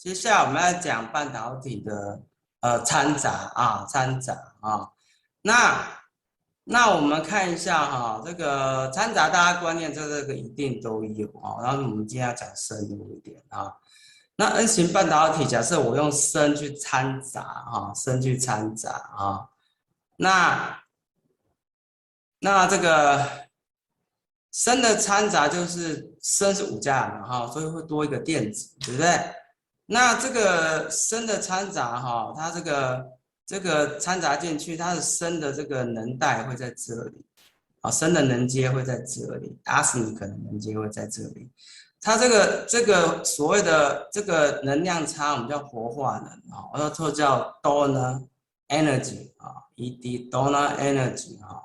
接下来我们要讲半导体的掺杂啊，掺杂啊。那我们看一下哈，这个掺杂大家观念这个一定都有啊。然后我们今天要讲深入一点啊。那 N 型半导体，假设我用砷去掺杂啊，砷去掺杂啊，那这个砷的掺杂就是砷是5价嘛哈，所以会多一个电子，对不对？那这个砷的掺杂哈，它这个掺杂进去，它的砷的这个能带会在这里啊，砷的能阶会在这里，阿斯尼可能能阶会在这里。它这个所谓的这个能量差，我们叫活化能啊，或者叫 donor energy 啊，ED donor energy 啊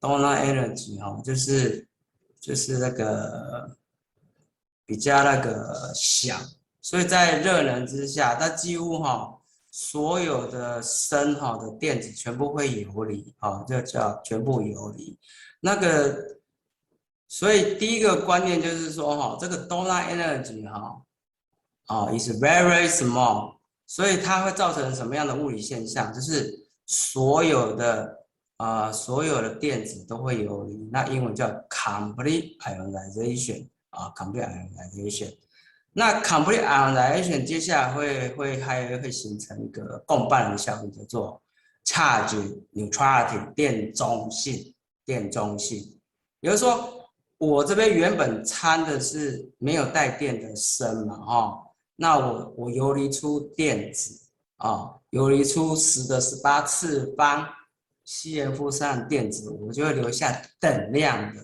，donor energy 哈，就是那个比较那个小，所以在热能之下，它几乎所有的砷的电子全部会游离啊，这叫全部游离。那个，所以第一个观念就是说这个 donor energy is very small，所以它会造成什么样的物理现象？就是所有的电子都会游离，那英文叫 complete ionization 啊，complete ionization。那 complete ionization 接下来会形成一个共伴的效应，叫做 charge neutrality 电中性，电中性。也就是说，我这边原本掺的是没有带电的砷嘛，那我游离出电子游离出10^18次方Cm-3的电子，我就会留下等量的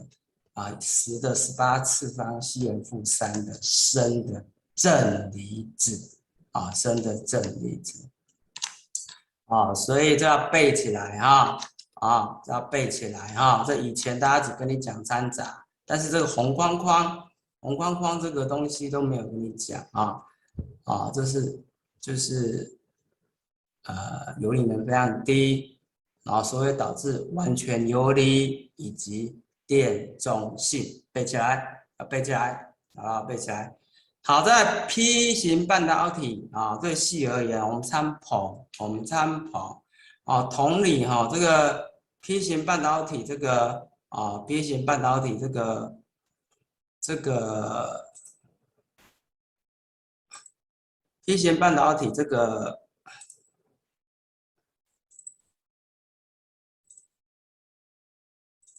10^18次方Cm-3的砷的正离子砷的正离子所以这要背起来这要背起来这以前大家只跟你讲掺杂，但是这个红框框这个东西都没有跟你讲就是游离能非常低，然后所以导致完全游离以及电中性，背起来，背起来，背起来。好，在 P 型半导体对矽而言，我们参考同理这个 P 型半导体P 型半导体这个 P 型半导体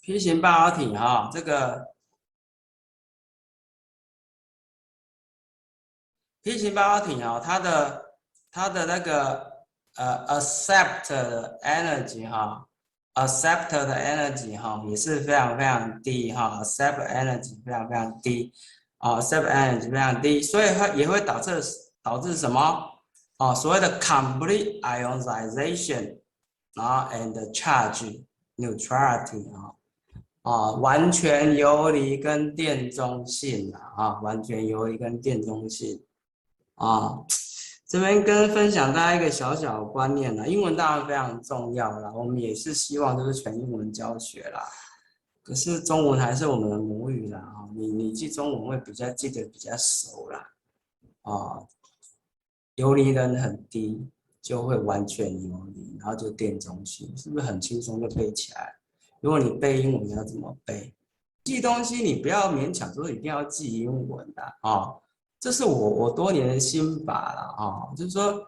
P 型半导体这个 P 型半导体它的那个accept energy accept 的 energy 也是非常非常低accept energy 非常非常低accept energy 非常低，所以它也会导致什么所谓的 complete ionization and charge neutrality 完全游离跟电中性完全游离跟电中性这边分享大家一个小小的观念英文当然非常重要啦，我们也是希望就是全英文教学啦。可是中文还是我们的母语啦你记中文会记得比较熟啦游离能很低，就会完全游离，然后就电中性，是不是很轻松就背起来？如果你背英文，你要怎么背？记东西你不要勉强说一定要记英文的这是我多年的心法了就是说，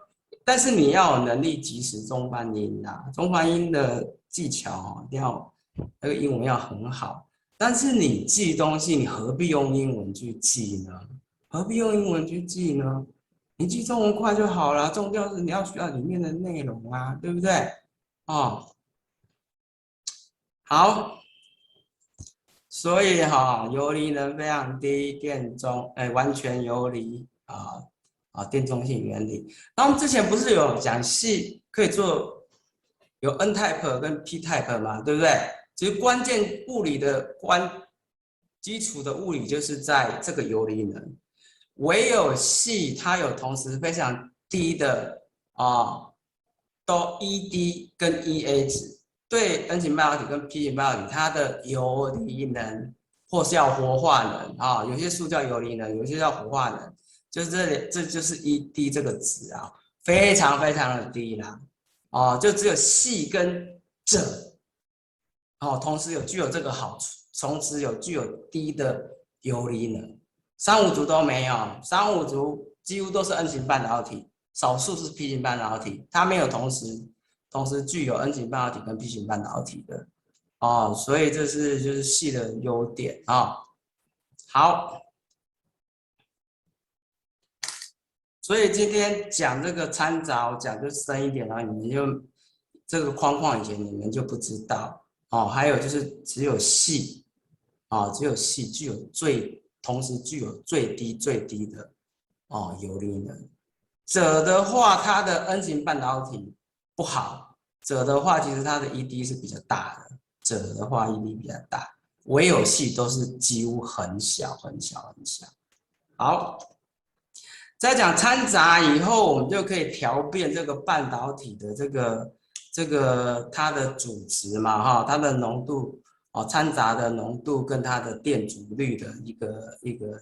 但是你要有能力及时中翻英中翻英的技巧一定要那个英文要很好。但是你记东西，你何必用英文去记呢？何必用英文去记呢？你记中文快就好了，重要是你要学到里面的内容对不对？好，所以游离能非常低，完全游离电中性原理。那我们之前不是有讲系可以做有 N type 跟 P type 嘛，对不对？其实关键物理的基础的物理就是在这个游离能。唯有系它有同时非常低的都 ED 跟 EA 值，对 N 型半导体跟 P 型半导体，它的游离能或是要活化能有些数叫游离能，有些叫活化能，就是这就是 ED 这个值啊，非常非常的低啦，哦，就只有硒跟锗，哦，同时具有这个好处，同时具有低的游离能，三五族都没有，三五族几乎都是 N 型半导体，少数是 P 型半导体，它没有同时具有 N 型半导体跟 P 型半导体的，哦，所以这是就是硒的优点啊、哦。好，所以今天讲这个掺杂，我讲就深一点，然后你们就这个框框以前你们就不知道哦。还有就是只有硒啊，只有硒同时具有最低的哦游离能。锗的话，它的 N 型半导体不好，锗的话其实它的 ED 是比较大的，锗的话 ED 比较大，唯有硒都是几乎很小很小很小。好。在讲掺杂以后，我们就可以调变这个半导体的这个它的主值嘛，哈，它的浓度哦，掺杂的浓度跟它的电阻率的一个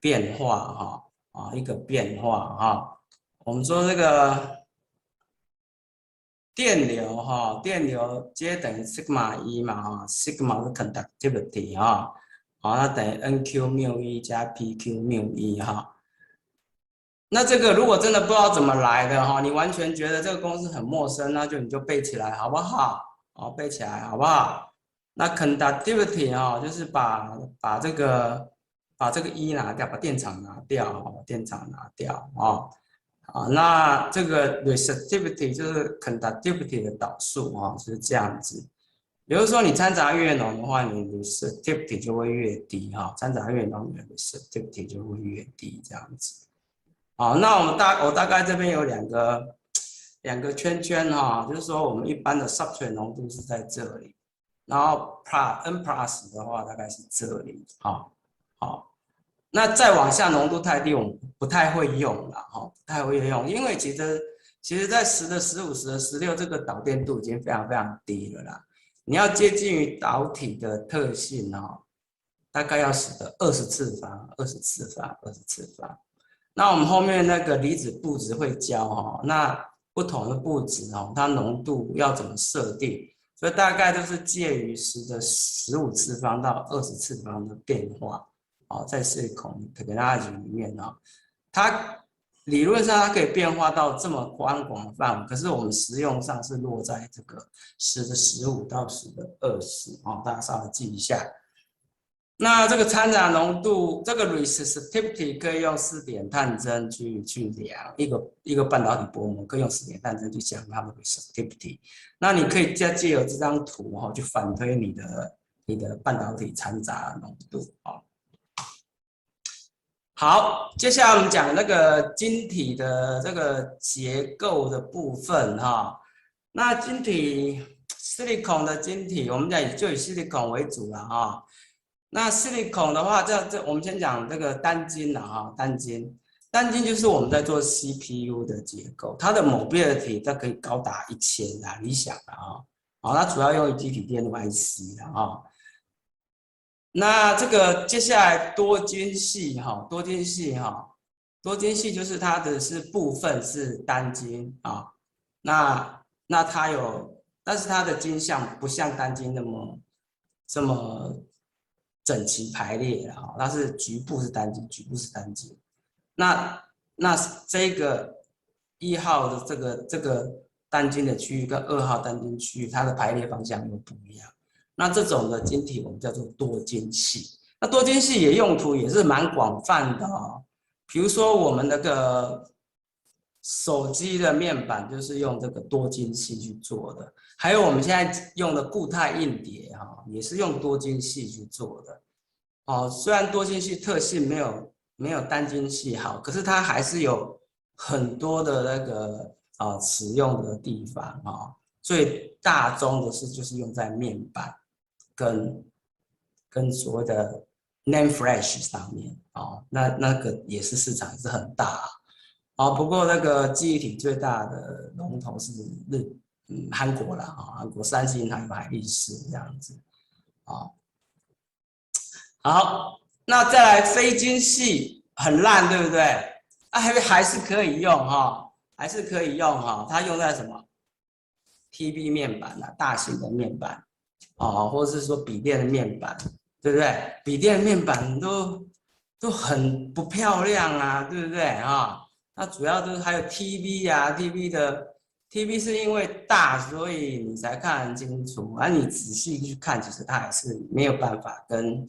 变化哈，一个变化哈。我们说这个电流哈，电流接等于 sigma 一嘛哈，sigma 是 conductivity 哈，好，那等于 NQ 缪一加 PQ 缪一哈。那这个如果真的不知道怎么来的哈，你完全觉得这个公式很陌生，那你就背起来好不好？好，背起来好不好？那 conductivity 哈，就是把这个一拿掉，把电场拿掉，把电场拿掉啊。那这个 resistivity 就是 conductivity 的导数啊，是这样子。比如说你掺杂越浓的话，你 resistivity 就会越低哈，掺杂越浓，你的 resistivity 就会越低这样子。好，那我大概这边有两个圈圈哈，就是说我们一般的 substrate 浓度是在这里，然后 N plus 的话大概是这里，好，好，那再往下浓度太低，我们不太会用了哈，不太会用，因为其实在10的15、10的16这个导电度已经非常非常低了啦，你要接近于导体的特性哈，大概要10的20次方、20次方、20次方。那我们后面那个离子布质会教哈，那不同的布质哦，它浓度要怎么设定？所以大概都是介于10的15次方到20次方的变化，哦，在silicon technology 里面哦，它理论上它可以变化到这么宽广的范围，可是我们实用上是落在这个10的15到10的20哦，大家稍微记一下。那这个掺杂浓度，这个 resistivity 可以用4点探针去量，一个半导体薄膜可以用4点探针去量它的 resistivity。那你可以借由这张图哈，去反推你的半导体掺杂浓度啊。好，接下来我们讲那个晶体的这个结构的部分哈。那晶体 silicon 的晶体，我们就以 silicon 为主了哈。那 silicon 的话，我们先讲这个单晶了哈，单晶就是我们在做 CPU 的结构，它的 mobility 它可以高达1000啊，理想的啊，好，它主要用于基体电路 IC 的啊。那这个接下来多晶系哈，多晶系就是它的部分是单晶啊，那它但是它的晶相不像单晶这么整齐排列啊，它是局部是单晶，局部是单晶。那这个1号的这个单晶的区域跟2号单晶区域，它的排列方向又不一样。那这种的晶体我们叫做多晶系。那多晶系也用途也是蛮广泛的哦。比如说我们那个手机的面板就是用这个多晶系去做的，还有我们现在用的固态硬碟哈，也是用多晶系去做的。哦，虽然多晶系特性没有单晶系好，可是它还是有很多的那个使用的地方啊。最大宗的就是用在面板跟所谓的 NAND Flash 上面啊，那个也是市场是很大啊。不过那个记忆体最大的龙头是韩国啦啊，韩国三星还有海力士这样子啊。好，那再来非晶系很烂，对不对？啊，还是可以用哈，还是可以用哈。它用在什么 ？TV 面板啊，大型的面板哦，或者是说笔电的面板，对不对？笔电的面板都很不漂亮啊，对不对啊？那主要就是还有 TV 啊，TV 是因为大，所以你才看得清楚。而你仔细去看，其实它还是没有办法跟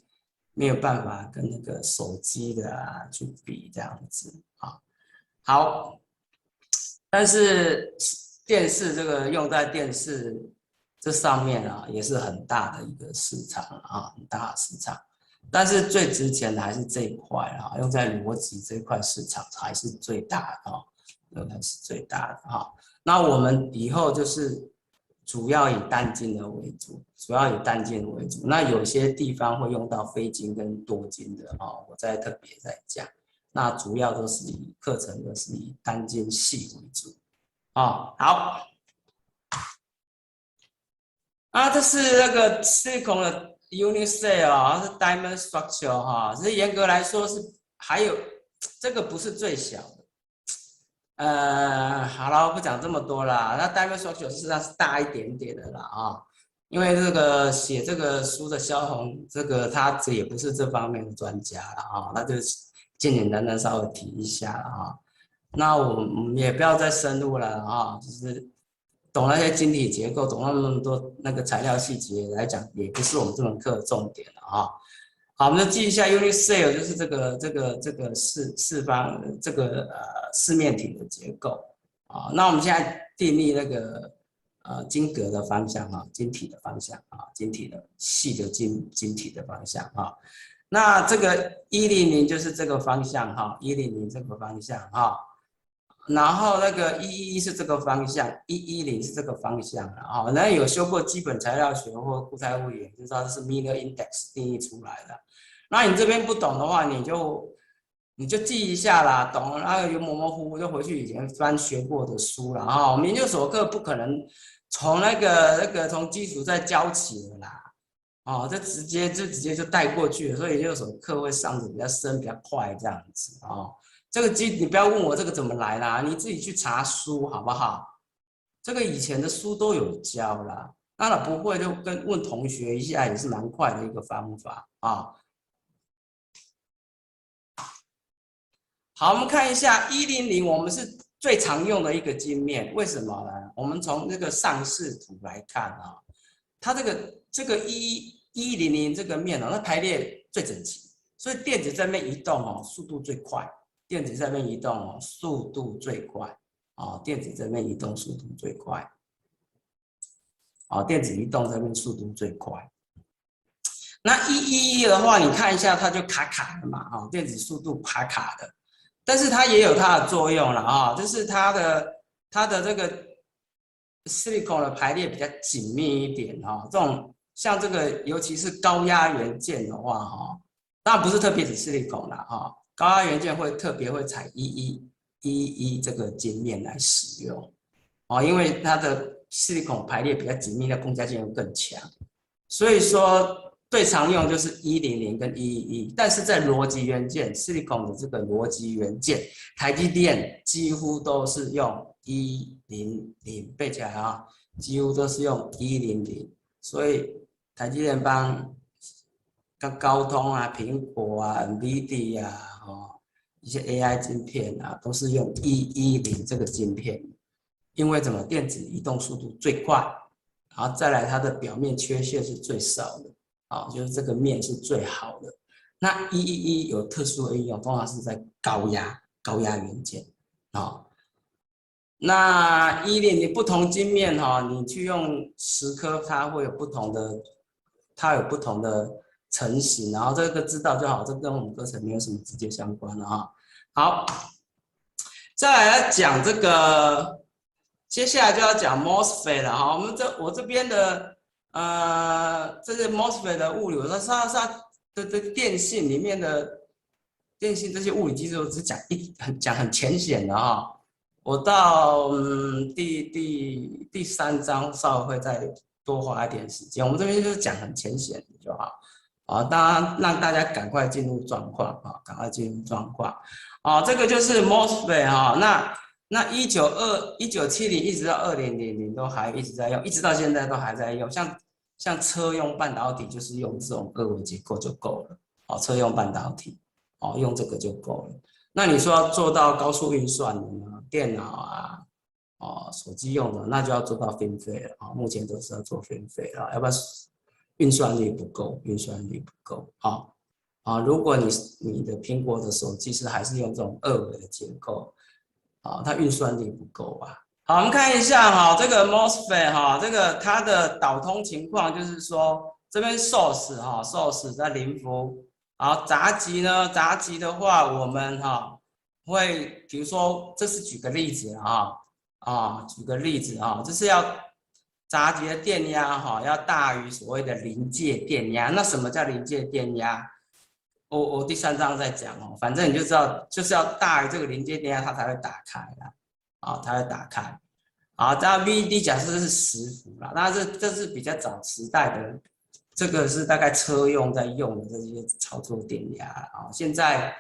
那个手机的啊去比这样子啊。好，但是电视这个用在电视这上面啊，也是很大的一个市场啊，很大的市场。但是最值钱的还是这一块啊，用在逻辑这一块市场还是最大的啊，仍然是最大的哈。那我们以后就是主要以单晶的为主，主要以单晶为主。那有些地方会用到非晶跟多晶的啊，我再特别再讲。那主要都是以课程都是以单晶系为主啊。好，啊，这是那个 silicon 的 unit cell 啊，是 diamond structure 哈，其实严格来说是还有这个不是最小的。好了，我不讲这么多啦。那 diamond structure 事实上是大一点点的啦啊，因为这个写这个书的萧红，这个他这也不是这方面的专家了啊，那就简简单单稍微提一下了啊。那我们也不要再深入了啊，就是懂那些晶体结构，懂那么多那个材料细节来讲，也不是我们这门课的重点了啊。好，我们就记一下 unit cell 就是这个四方这个四面体的结构啊。那我们现在定义那个晶格的方向啊，晶体的方向啊，晶体的细的晶体的方向啊。那这个100就是这个方向哈，100这个方向哈。然后那个111是这个方向，110是这个方向啊。那有修过基本材料学或固态物理，就知道这是 Miller Index 定义出来的。那你这边不懂的话，你就记一下啦，懂了，然后有模模糊糊就回去以前翻学过的书了啊。我们研究所课不可能从从基础再教起了啦，哦，这直接就带过去了，所以研究所课会上的比较深比较快这样子哦。这个你不要问我这个怎么来啦，你自己去查书好不好？这个以前的书都有教啦，当然不会就问同学一下也是蛮快的一个方法啊。好，我们看一下100，我们是最常用的一个晶面，为什么呢？我们从这个上视图来看啊，它这个100这个面哦，它排列最整齐，所以电子在那边移动哦，速度最快。电子在那边移动哦，速度最快哦，电子在那边移动速度最快哦，电子移动这边速度最快。那111的话，你看一下它就卡卡的嘛，哦，电子速度卡卡的。但是它也有它的作用了啊，就是它的这个 silicon 的排列比较紧密一点哈，这种像这个尤其是高压元件的话哈，当然不是特别指 silicon 啦哈，高压元件会特别会采111这个晶面来使用哦，因为它的 silicon 排列比较紧密，的共价性会更强，所以说最常用就是100跟111，但是在逻辑元件 silicon 的这个逻辑元件，台积电几乎都是用100，背起来啊，几乎都是用100，所以台积电帮高通啊、苹果啊、NVIDIA 啊，哦，一些 AI 晶片啊，都是用110这个晶片，因为怎么电子移动速度最快，然后再来它的表面缺陷是最少的。啊，就是这个面是最好的。那111有特殊的应用，通常是在高压元件啊。那100你不同晶面哈，你去用10颗，它有不同的成型，然后这个知道就好，这跟我们课程没有什么直接相关的哈。好，再来讲这个，接下来就要讲 MOSFET 了哈。我这边的这是 MOSFET 的物理，我说它的电信里面的电信这些物理机制，我只讲很浅显的哈。我到第3章稍微会再多花一点时间，我们这边就是讲很浅显的就好。啊，当然让大家赶快进入状况啊，赶快进入状况。哦，这个就是 MOSFET 哈、那1970一直到2000都还一直在用，一直到现在都还在用。像车用半导体就是用这种二维结构就够了。哦，车用半导体哦用这个就够了。那你说要做到高速运算的呢？电脑啊，哦手机用的，那就要做到 FinFET 了啊、哦。目前都是要做 FinFET 了，要不然运算力不够，运算力不够啊。哦如果你的苹果的手机是还是用这种二维的结构，它运算力不够啊。好，我们看一下哈，这个 MOSFET 哈，这个它的导通情况就是说，这边 source 在零伏，好，杂极呢，杂极的话，我们会，比如说，这是举个例子举个例子就是要杂极的电压要大于所谓的临界电压。那什么叫临界电压？我第3章在讲反正你就知道，就是要大于这个临界电压，它才会打开啦，它会打开。好，这样 VD 假设是10伏啦，那这是比较早时代的，这个是大概车用在用的这些操作电压现在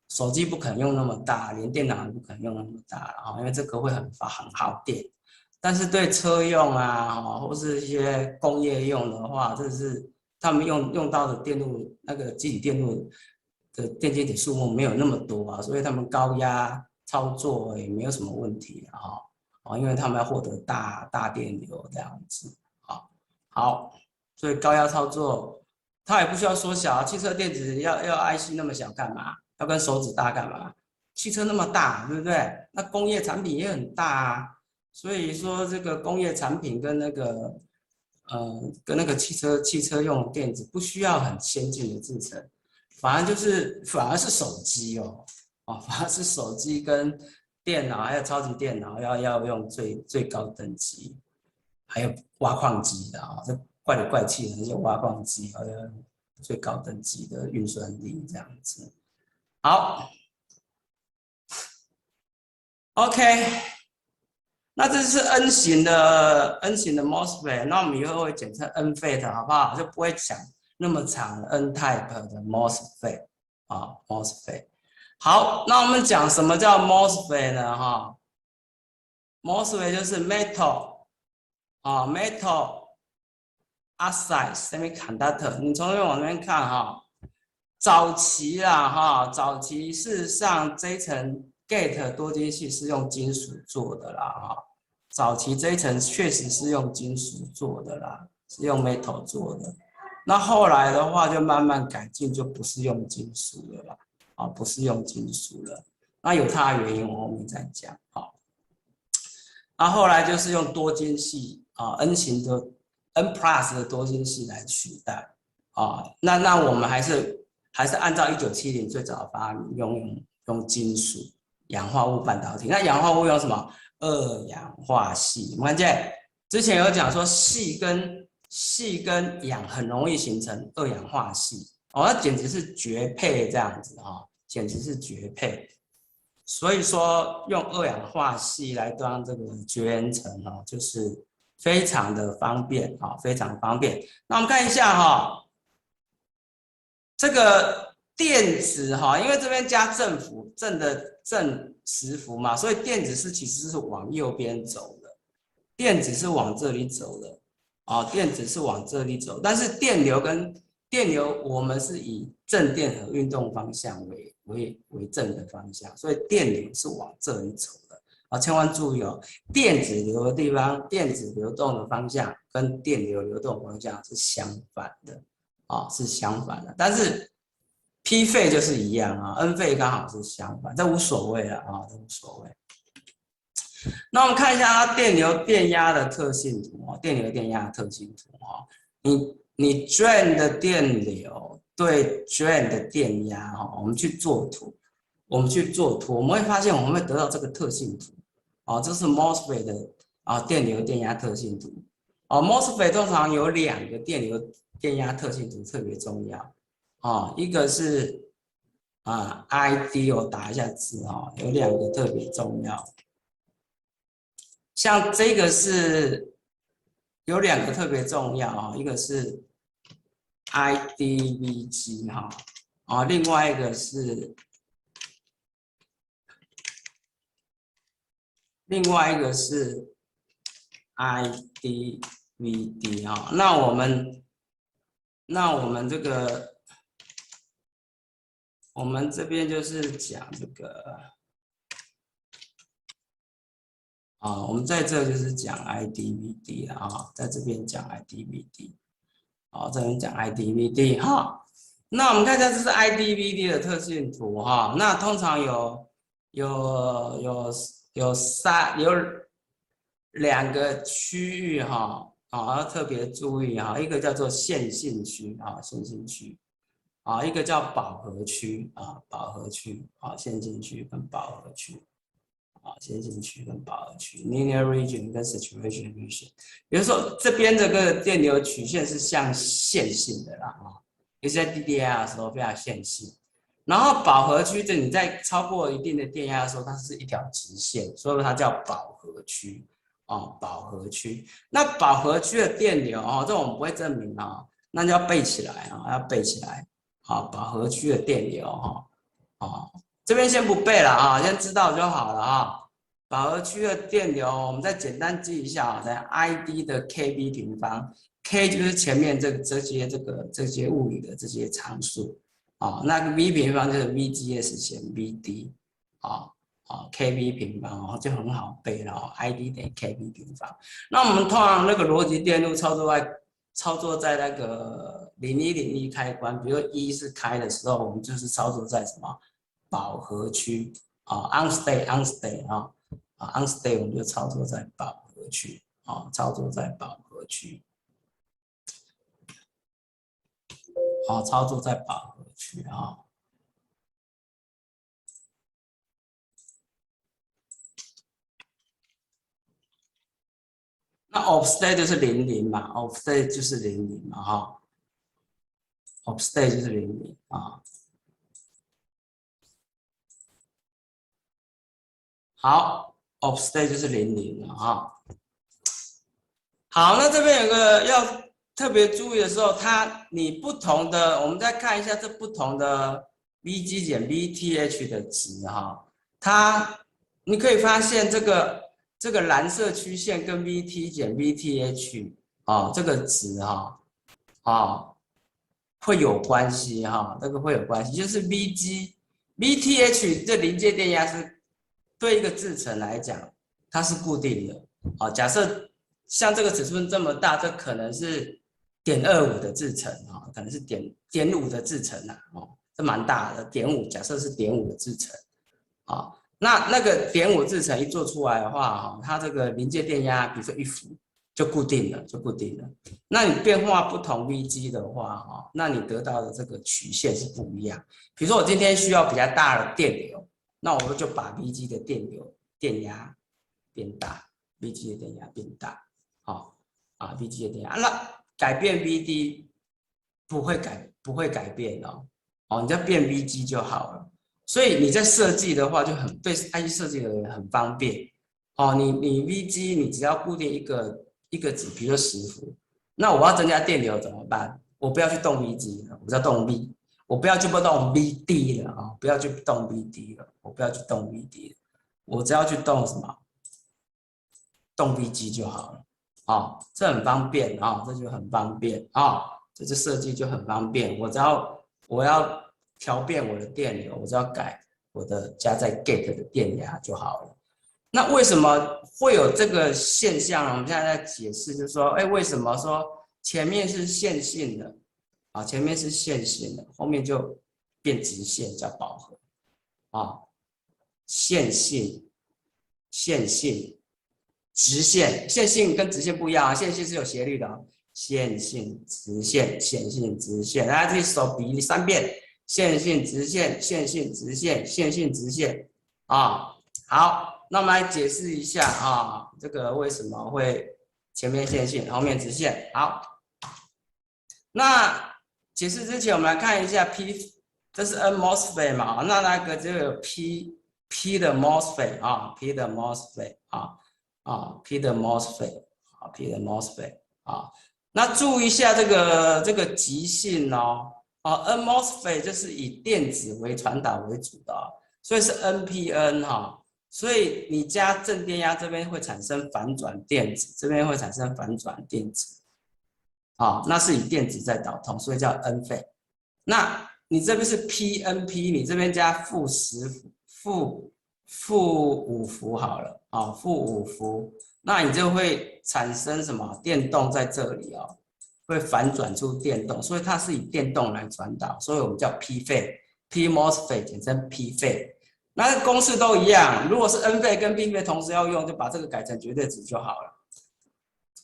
手机不可能用那么大，连电脑也不可能用那么大因为这个会很耗电。但是对车用或是一些工业用的话，这是他们用到的电路那个基体电路的电解体数目没有那么多所以他们高压操作也没有什么问题因为他们要获得大电流这样子好，所以高压操作它也不需要缩小汽车电子要 IC 那么小干嘛？要跟手指大干嘛？汽车那么大，对不对？那工业产品也很大所以说这个工业产品跟那个汽车用电子不需要很先进的制程，反而是手机反而是手机跟电脑还有超级电脑要用最高等级，还有挖矿机的这怪里怪气的那些挖矿机要用最高等级的运算力这样子。好 ，OK。那这是 N 型的 MOSFET， 那我们以后会简称 NFET 好不好？就不会讲那么长的 N type 的 MOSFET MOSFET。好，那我们讲什么叫 MOSFET 呢？MOSFET 就是 metal oxide semiconductor。你从这边往那边看早期早期事实上这一层 gate 多晶系是用金属做的啦早期这一层确实是用金属做的啦，是用 metal 做的。那后来的话就慢慢改进，就不是用金属了啦，不是用金属了。那有它的原因，我后面再讲那后来就是用多晶系N 型的 N plus 的多晶系来取代那我们还是按照1970最早的发明用金属氧化物半导体。那氧化物用什么？二氧化锡。我们看见之前有讲说锡跟氧很容易形成二氧化锡那简直是绝配这样子简直是绝配。所以说用二氧化锡来当这个绝缘层就是非常的方便非常方便。那我们看一下这个电子因为这边加正负正的正10伏嘛，所以电子其实是往右边走的，电子是往这里走的电子是往这里走，但是电流我们是以正电荷运动方向为正的方向，所以电流是往这里走的千万注意电子流的地方，电子流动的方向跟电流流动的方向是相反的是相反的，但是 P 费就是一样N 费刚好是相反，这无所谓了这无所谓。那我们看一下它电流电压的特性图电流电压的特性图你 drain 的电流对 drain 的电压我们去做图，我们会发现我们会得到这个特性图这是 MOSFET 的电流电压特性图MOSFET 通常有2个电流电压特性图特别重要一个是ID 我打一下字有2个特别重要，像这个是有2个特别重要一个是 IDVG 另外一个是另外一个是 IDVD 哈，那我们这个，我们这边就是讲这个啊，我们在这就是讲 IDVD 了啊，在这边讲 IDVD， 好，这边讲 IDVD 哈。那我们看一下这是 IDVD 的特性图哈，那通常有两个区域哈，要特别注意哈，一个叫做线性区啊，线性区啊，一个叫饱和区啊，饱和区啊，线性区跟饱和区啊，线性区跟饱和区 （linear region） 跟 saturation region。比如说这边这个电流曲线是向线性的啦啊，尤其在 DDIR 的时候非常线性。然后饱和区，这你在超过一定的电压的时候，它是一条直线，所以它叫饱和区哦，饱和区。那饱和区的电流哦，这我们不会证明啊，那就要背起来啊，要背起来。好，饱和区的电流哈，哦，这边先不背了啊，先知道就好了啊。饱和区的电流，我们再简单记一下啊，在 ID 的 kV 平方 ，K 就是前面这些物理的这些常数。啊，那个 v 平方就是 VGS 减 VD， 啊kV 平方哦，就很好背了哦 ，ID 等于 kV 平方。那我们通常那个逻辑电路操作在那个0101开关，比如说一是开的时候，我们就是操作在什么饱和区啊，on state 啊，on state 我们就操作在饱和区啊，操作在饱和区。好，操作在饱和区啊。那 offstate 就是00嘛，offstate 就是00嘛，哈，offstate 就是00啊。好，offstate 就是00了哈。好，那这边有个要特别注意的时候，你不同的，我们再看一下这不同的 Vg 减 Vth 的值哈，你可以发现这个蓝色曲线跟 Vt 减 Vth 啊这个值哈会有关系哈，这个会有关系，就是 Vth 这临界电压是对一个制程来讲它是固定的啊，假设。像这个尺寸这么大，这可能是0.25的制程啊，可能是0.5的制程啊，哦，这蛮大的0.5，假设是0.5的制程啊，那个0.5制程一做出来的话，哈，它这个临界电压，比如说1伏就固定了，就固定了。那你变化不同 Vg 的话，哈，那你得到的这个曲线是不一样。比如说我今天需要比较大的电流，那我们就把 Vg 的电压变大 ，Vg 的电压变大。好啊，Vg 的电压，那改变 Vd 不会改变哦，哦，你就变 Vg 就好了。所以你在设计的话，就很对 IC 设计的人很方便哦。你 Vg 你只要固定一个值，比如说10伏，那我要增加电流怎么办？我不要去动 Vg 了，我要动 V，我不要去动 Vd 了啊，不要去动 Vd 了，我不要去动 Vd 了，我只要去动什么？动 Vg 就好了。啊，这很方便啊，这就很方便啊，这设计就很方便。我要调变我的电流，我只要改我的加在 gate 的电压就好了。那为什么会有这个现象呢？我们现在在解释，就是说，哎，为什么说前面是线性的啊？前面是线性的，后面就变直线，叫饱和啊，线性，线性。直线，线性跟直线不一样啊，线性是有斜率的啊，线性、直线、线性、直线，大家自己手比3遍，线性、直线、线性、直线、线性、直线啊。好，那我们来解释一下啊，这个为什么会前面线性，后面直线？好，那解释之前，我们来看一下 P， 这是 N MOSFET 嘛，那个就有 P 的 MOSFET 啊 ，P 的 MOSFET 啊。P 的 MOSFET 啊 ，P 的 MOSFET 啊，那注意一下这个极性哦，N MOSFET 就是以电子为传导为主的，所以是 NPN 哈，所以你加正电压这边会产生反转电子，这边会产生反转电子，那是以电子在导通，所以叫 N 费。那你这边是 PNP， 你这边加-10伏、负5伏好了，负5伏，那你就会产生什么电动在这里会反转出电动，所以它是以电动来传导，所以我们叫 P 费 ，P MOSFET 简称 P 费。那公式都一样，如果是 N 费跟 P 费同时要用，就把这个改成绝对值就好了，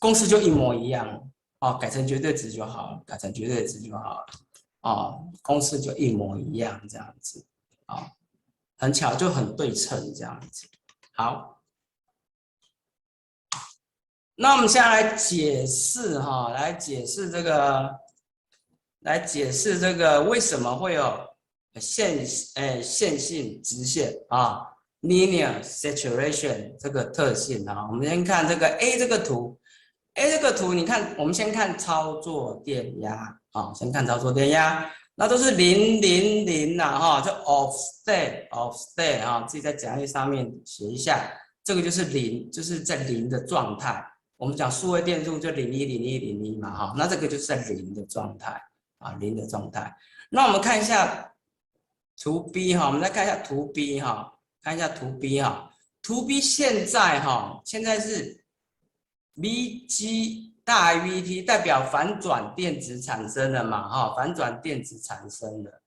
公式就一模一样改成绝对值就好了，改成绝对值就好了公式就一模一样这样子很巧，就很对称这样子。好，那我们现在来解释来解释这个为什么会有线性直线linear saturation 这个特性我们先看这个 A 这个图，你看，我们先看操作电压先看操作电压，那都是000就 offset 自己在讲义上面写一下，这个就是0，就是在0的状态。我们讲数位电路就010101嘛那这个就是在0的状态0的状态。那我们看一下图 B 我们再看一下图 B 看一下图 B 图 B 现在是 Vg 大于 Vt， 代表反转电子产生了嘛反转电子产生了。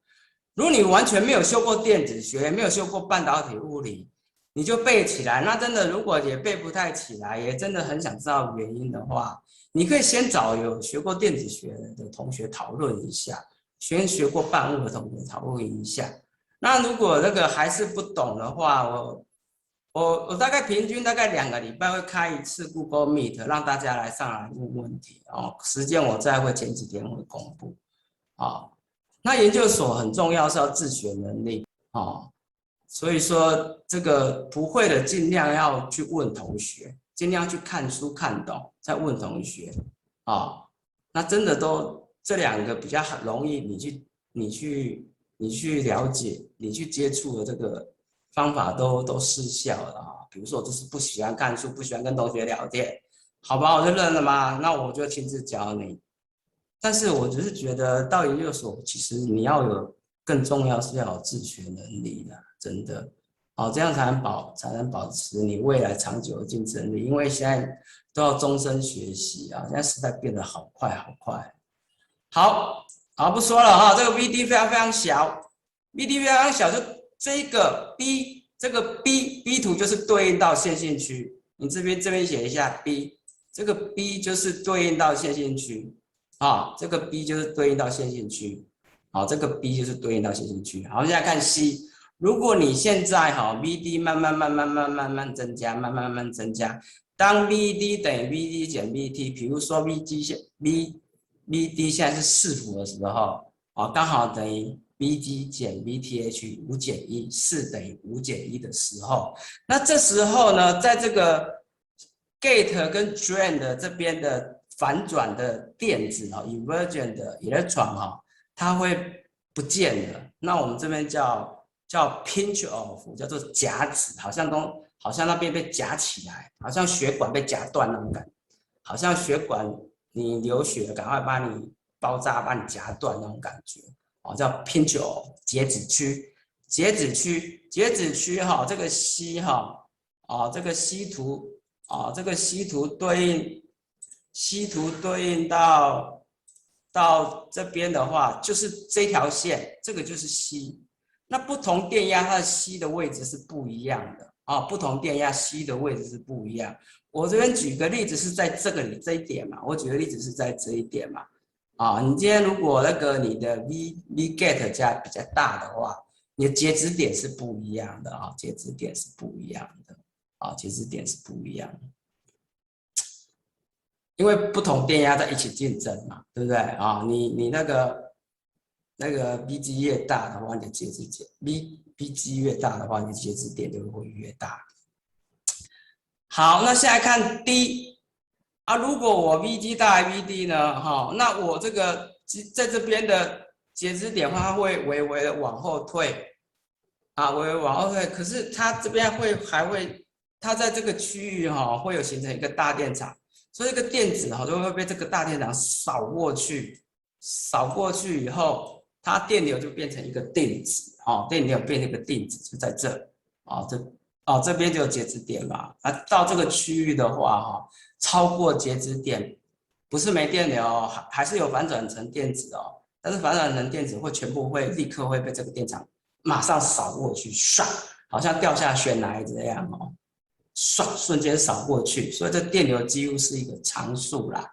如果你完全没有修过电子学，没有修过半导体物理，你就背起来，那真的如果也背不太起来，也真的很想知道原因的话，你可以先找有学过电子学的同学讨论一下，先学过半物的同学讨论一下。那如果那个还是不懂的话，我大概平均大概2个礼拜会开一次 Google Meet， 让大家上来问问题时间我再会前几天会公布那研究所很重要是要自学能力所以说这个不会的尽量要去问同学，尽量去看书看懂再问同学那真的都这2个比较容易你去了解，你去接触的这个方法都失效了比如说我就是不喜欢看书，不喜欢跟同学聊天，好吧，我就认了嘛，那我就亲自教你。但是我只是觉得到研究所，其实你要有更重要是要有自学能力的，真的这样才能保持你未来长久的竞争力。因为现在都要终身学习现在时代变得好快好快。好，不说了这个 VD 非常非常小 ，VD 非常小，就这个 B， 这个 B 图就是对应到线性区，你这边写一下 B， 这个 B 就是对应到线性区这个 B 就是对应到线性区这个 B 就是对应到线性区。好，现在看 C， 如果你现在VD 慢慢增加，慢慢增加，当 VD 等于 VD 减 VT， 比如说 VD 现在是4伏的时候刚好等于 VG 减 VTH 5减1 4等于5减1的时候，那这时候呢，在这个 gate 跟 drain 的这边的反转的电子emergent 的 electron 它会不见了。那我们这边叫 pinch off， 叫做夹子，好像那边被夹起来，好像血管被夹断那种感觉，好像血管你流血，赶快把你包扎，把你夹断那种感觉叫 pinch off 截止区，截止区这个 C 这个 C 图这个 C 图对应到这边的话，就是这条线，这个就是 C。那不同电压它的 C 的位置是不一样的不同电压 C 的位置是不一样。我这边举个例子是在这一点嘛，我举个例子是在这一点嘛你今天如果那个你的 V-gate 加比较大的话，你的截止点是不一样的截止点是不一样的截止点是不一样的。因为不同电压在一起竞争嘛，对不对你那个 Vg 越大的话，你的截止点 Vg 越大的话，你的截止点就会越大。好，那现在看 D 如果我 Vg 大于 Vd 呢那我这个在这边的截止点的话，它会微微的往后退啊，微微网 OK，可是它这边还会，它在这个区域哈、会有形成一个大电场，所以这个电子哈、就会被这个大电场扫过去，扫过去以后，它电流就变成一个定子，哦，电流变成一个定子就在这，哦这边就有截止点嘛，那到这个区域的话哈、超过截止点，不是没电流哦，还是有反转成电子哦，但是反转成电子会全部会立刻会被这个电场马上扫过去，唰，好像掉下悬崖这样哦，唰，瞬间扫过去，所以这电流几乎是一个常数啦。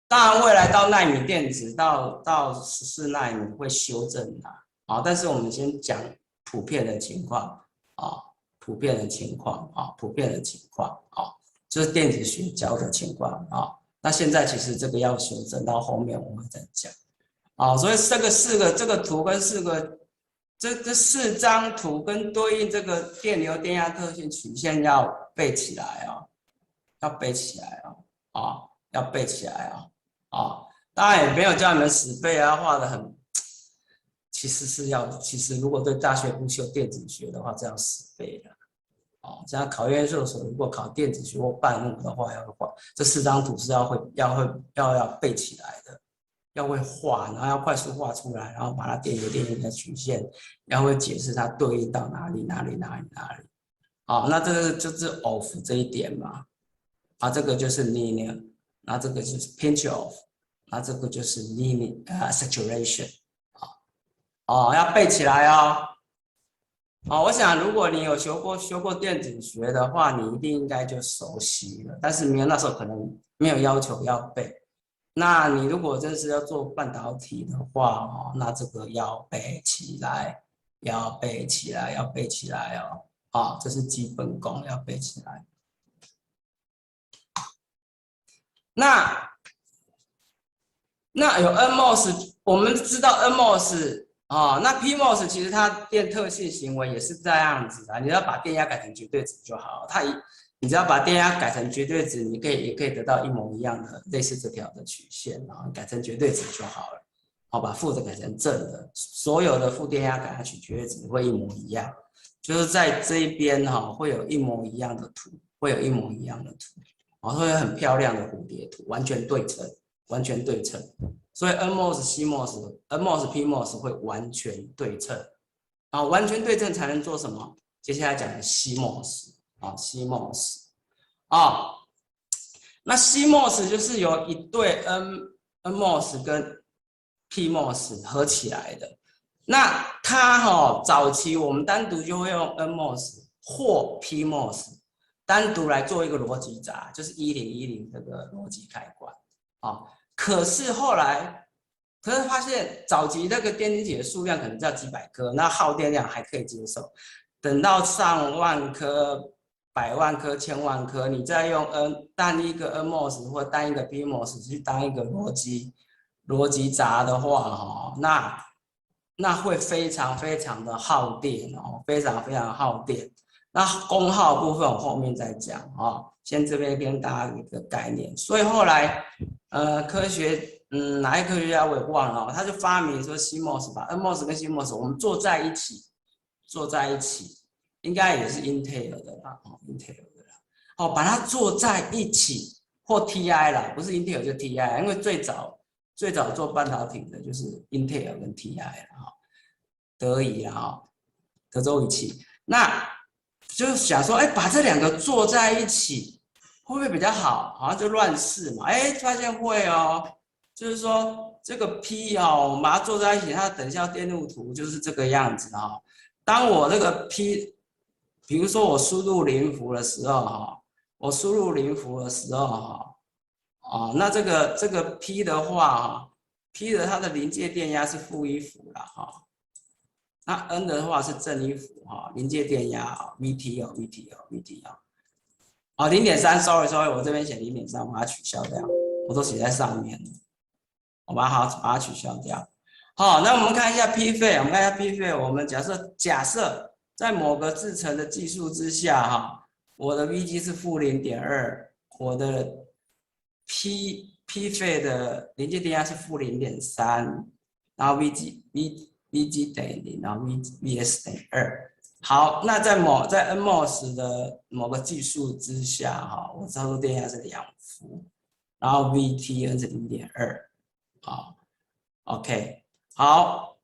当然，未来到纳米电子到14纳米会修正啦，啊，但是我们先讲普遍的情况啊，普遍的情况啊，普遍的情况啊，就是电子学教的情况啊。那现在其实这个要修正，到后面我们再讲。啊，所以这个图跟这四张图跟对应这个电流电压特性曲线要背起来哦，要背起来哦，要背起来哦，当然也没有叫你们死背啊，画的很，其实如果对大学部修电子学的话，这样死背的。哦，这样考研究所如果考电子学或半路的话，要画这四张图是要背起来的。要会画，然后要快速画出来，然后把它电流的曲线，要会解释它对应到哪里。好，那这个就是 of 这一点嘛，这个就是 linear， 那这个就是 pinch off， 那这个就是 linear saturation， 要背起来哦。我想如果你有修过电子学的话，你一定应该就熟悉了，但是没有那时候可能没有要求要背。那你如果真是要做半导体的话，那这个要背起来，要背起来，要背起来哦。这是基本功，要背起来。那有 NMOS， 我们知道 NMOS 那 PMOS 其实它电特性行为也是这样子啊，你要把电压改成绝对值就好。你只要把电压改成绝对值，也可以得到一模一样的类似这条的曲线，然后改成绝对值就好了。把负的改成正的，所有的负电压改下去绝对值会一模一样，就是在这一边会有一模一样的图，会有一模一样的图，会有很漂亮的蝴蝶图，完全对称，完全对称。所以 NMOS、CMOS、NMOS、PMOS 会完全对称，完全对称才能做什么？接下来讲的 CMOS CMOS 那 CMOS 就是由一对 NMOS 跟 PMOS 合起来的。那它早期我们单独就会用 NMOS 或 PMOS 单独来做一个逻辑闸，就是1010这个逻辑开关可是后来，发现早期那个电晶体的数量可能在几百颗，那耗电量还可以接受。等到上万颗、百万颗、千万颗，你再用单一个 NMOS 或单一个 PMOS 去当一个逻辑闸的话，那会非常非常的耗电非常非常耗电。那功耗部分我后面再讲先这边跟大家一个概念。所以后来哪一科学家我也忘了他就发明说 CMOS 把 NMOS 跟 CMOS 我们做在一起，应该也是 Intel 的啦，Intel 的啦，把它做在一起或 TI 啦，不是 Intel 就 TI， 因为最早做半导体的就是 Intel 跟 TI 啦德仪啦德州仪器，那就想说，把这两个做在一起会不会比较好？好像就乱试嘛，发现会就是说这个 P 我们把它做在一起，它的等效电路图就是这个样子当我这个 P， 比如说我输入零伏的时候那这个 P 的话P 的它的临界电压是-1伏啦那 N 的话是正1伏临界电压VT VT 0.3 sorry， 我这边写0.3，我把它取消掉，我都写在上面了，我把它取消掉。那我们看一下 P 费，我们假设在某个制程的技术之下我的 VG 是-0.2，我的 P 费的临界电压是-0.3，然后 Vg 等于0，然后 Vs 等于2。好，那在 NMOS 的某个技术之下，哈，我操作电压是2伏，然后 Vtn 是0.2，好 ，OK， 好，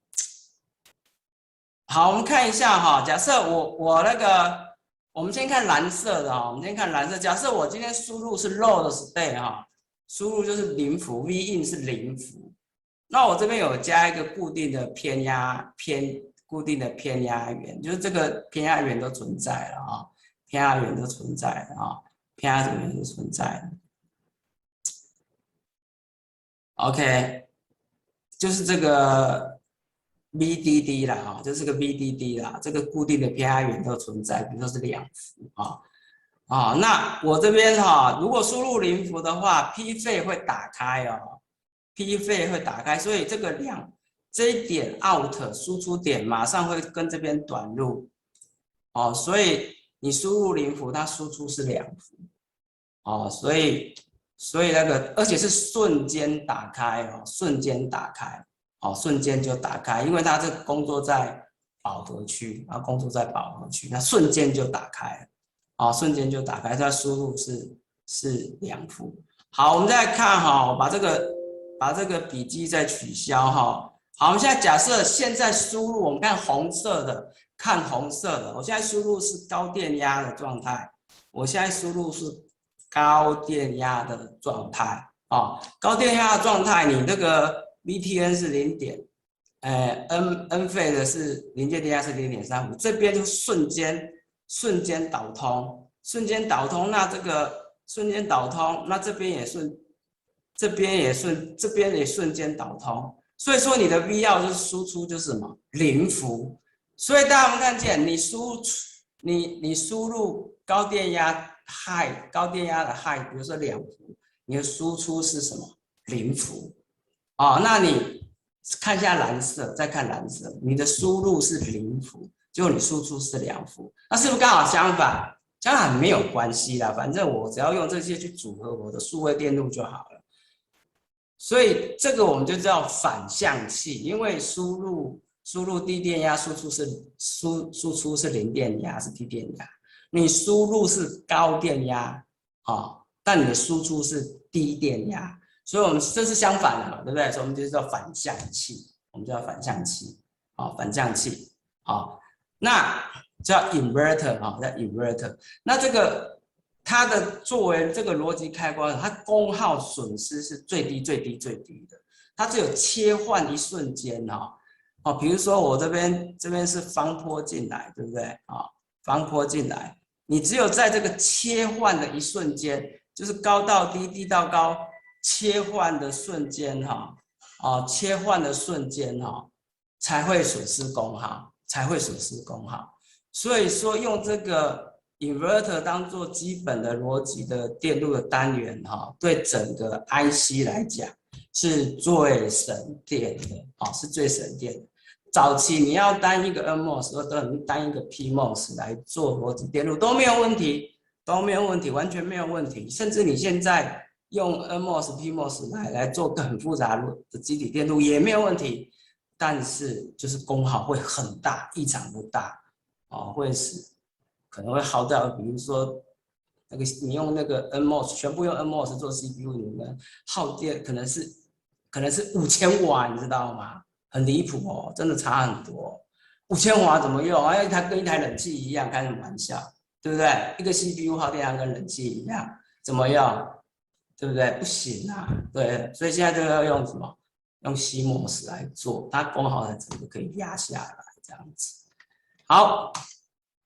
好，我们看一下哈，假设我那个，我们先看蓝色的哈，我们先看蓝色，假设我今天输入是 load state 哈，输入就是0伏 ，Vin 是0伏，那我这边有加一个固定的固定的偏压源，就是这个偏压源都存在了啊，偏压源都存在了啊，偏压源都存在了。OK， 就是这个 VDD 啦，哈，就是个 VDD 啦，这个固定的偏压源都存在，比如说是2伏啊，那我这边哈，如果输入0伏的话 ，P 费会打开哦 ，P 费会打开，所以这一点 out 输出点马上会跟这边短路，哦，所以你输入0伏，它输出是2伏，哦，所以那个而且是瞬间打开哦，瞬间打开，哦，瞬间就打开，因为它这工作在饱和区，啊，工作在饱和区，那瞬间就打开了，哦，瞬间就打开，它输入是2伏。好，我们再看哈，把这个笔记再取消哈。好，我们现在假设现在输入，我们看红色的，我现在输入是高电压的状态，我现在输入是高电压的状态啊，高电压的状态，你这个 VTN 是N 费的是临界电压是0.35，这边就瞬间导通，那这个瞬间导通，那这边也瞬间导通。所以说你的 V 要就是输出就是什么0伏，所以大家有没有看见你输入高电压的 high， 比如说2伏，你的输出是什么0伏啊？那你看一下蓝色，再看蓝色，你的输入是0伏，结果你输出是2伏，那是不是刚好相反？相反没有关系啦，反正我只要用这些去组合我的数位电路就好了。所以这个我们就叫反向器，因为输入低电压，输出是零电压，是低电压。你输入是高电压但你的输出是低电压，所以我们这是相反的嘛，对不对？所以我们就叫反向器，反向器那叫 inverter 叫 inverter。那这个它的作为这个逻辑开关，它功耗损失是最低的，它只有切换一瞬间比如说我这边是方坡进来，对不对方坡进来，你只有在这个切换的一瞬间，就是高到低，低到高切换的瞬间才会损失功耗，所以说用这个 inverter 当做基本的逻辑的电路的单元对整个 IC 来讲是最省电的是最省电的。早期你要单一个 NMOS 或者单一个 PMOS 来做逻辑电路都没有问题，完全没有问题。甚至你现在用 NMOS、PMOS 来做个很复杂的基体电路也没有问题，但是就是功耗会很大，异常不大可能会耗掉，比如说你用那个 NMOS， 全部用 NMOS 做 CPU， 你们耗电可能是5000瓦，你知道吗？很离谱真的差很多。5000瓦怎么用？它跟一台冷气一样，开什么玩笑？对不对？一个 CPU 耗电量跟冷气一样，怎么用？对不对？不行啊，对，所以现在就要用什么？用 CMOS 来做，它功耗的整个可以压下来，这样子。好。